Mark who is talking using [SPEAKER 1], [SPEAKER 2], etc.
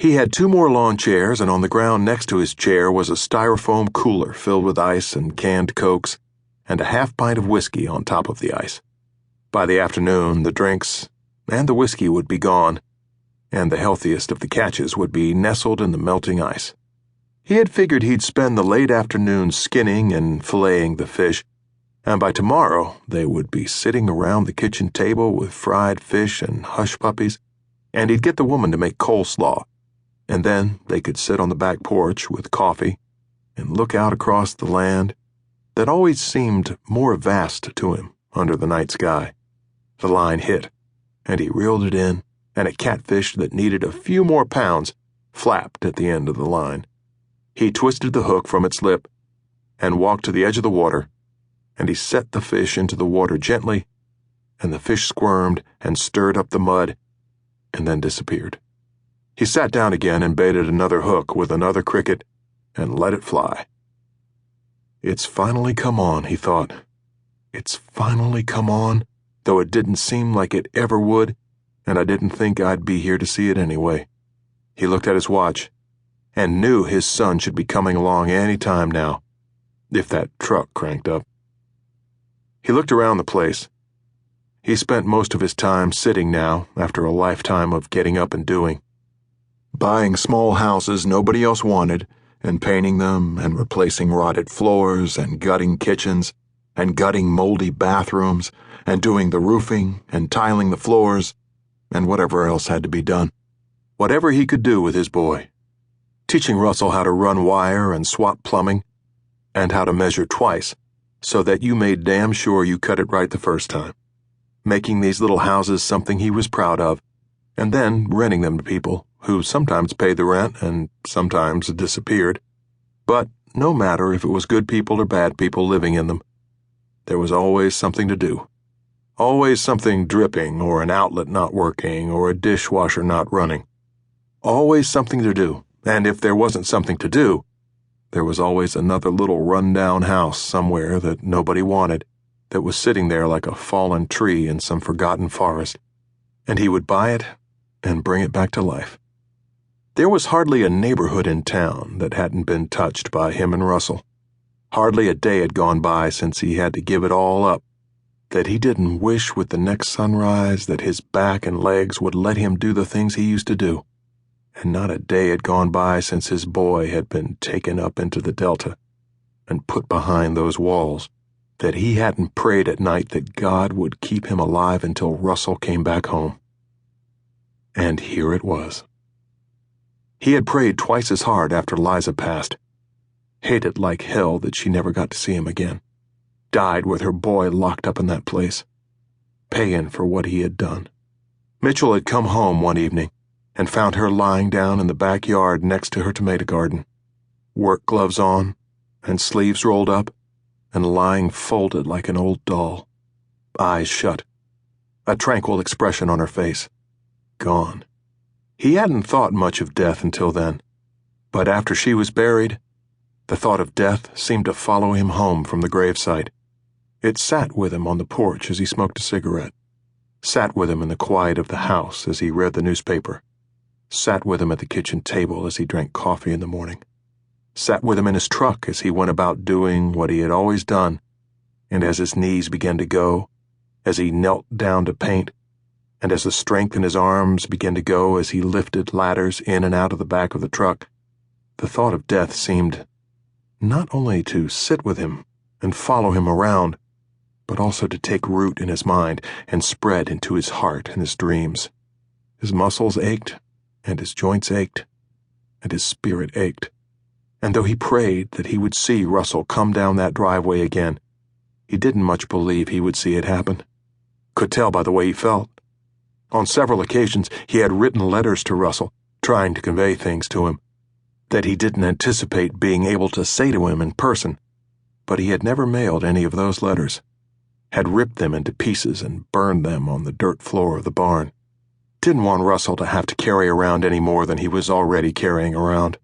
[SPEAKER 1] He had 2 more lawn chairs, and on the ground next to his chair was a styrofoam cooler filled with ice and canned Cokes, and a half pint of whiskey on top of the ice. By the afternoon, the drinks and the whiskey would be gone, and the healthiest of the catches would be nestled in the melting ice. He had figured he'd spend the late afternoon skinning and filleting the fish, and by tomorrow they would be sitting around the kitchen table with fried fish and hush puppies, and he'd get the woman to make coleslaw, and then they could sit on the back porch with coffee and look out across the land that always seemed more vast to him under the night sky. The line hit, and he reeled it in, and a catfish that needed a few more pounds flapped at the end of the line. He twisted the hook from its lip and walked to the edge of the water, and he set the fish into the water gently, and the fish squirmed and stirred up the mud and then disappeared. He sat down again and baited another hook with another cricket and let it fly. It's finally come on, he thought. It's finally come on, though it didn't seem like it ever would, and I didn't think I'd be here to see it anyway. He looked at his watch and knew his son should be coming along any time now, if that truck cranked up. He looked around the place. He spent most of his time sitting now, after a lifetime of getting up and doing. Buying small houses nobody else wanted, and painting them, and replacing rotted floors, and gutting kitchens, and gutting moldy bathrooms, and doing the roofing, and tiling the floors, and whatever else had to be done. Whatever he could do with his boy. Teaching Russell how to run wire and swap plumbing, and how to measure twice, so that you made damn sure you cut it right the first time. Making these little houses something he was proud of, and then renting them to people who sometimes paid the rent and sometimes disappeared. But no matter if it was good people or bad people living in them, there was always something to do. Always something dripping, or an outlet not working, or a dishwasher not running. Always something to do, and if there wasn't something to do, there was always another little run-down house somewhere that nobody wanted, that was sitting there like a fallen tree in some forgotten forest, and he would buy it and bring it back to life. There was hardly a neighborhood in town that hadn't been touched by him and Russell. Hardly a day had gone by since he had to give it all up, that he didn't wish with the next sunrise that his back and legs would let him do the things he used to do. And not a day had gone by since his boy had been taken up into the Delta and put behind those walls, that he hadn't prayed at night that God would keep him alive until Russell came back home. And here it was. He had prayed twice as hard after Liza passed, hated like hell that she never got to see him again, died with her boy locked up in that place, paying for what he had done. Mitchell had come home one evening and found her lying down in the backyard next to her tomato garden, work gloves on and sleeves rolled up, and lying folded like an old doll, eyes shut, a tranquil expression on her face. Gone. He hadn't thought much of death until then, but after she was buried, the thought of death seemed to follow him home from the gravesite. It sat with him on the porch as he smoked a cigarette, sat with him in the quiet of the house as he read the newspaper, sat with him at the kitchen table as he drank coffee in the morning, sat with him in his truck as he went about doing what he had always done, and as his knees began to go, as he knelt down to paint, and as the strength in his arms began to go as he lifted ladders in and out of the back of the truck, the thought of death seemed not only to sit with him and follow him around, but also to take root in his mind and spread into his heart and his dreams. His muscles ached, and his joints ached, and his spirit ached. And though he prayed that he would see Russell come down that driveway again, he didn't much believe he would see it happen. Could tell by the way he felt. On several occasions he had written letters to Russell, trying to convey things to him that he didn't anticipate being able to say to him in person, but he had never mailed any of those letters, had ripped them into pieces and burned them on the dirt floor of the barn. Didn't want Russell to have to carry around any more than he was already carrying around.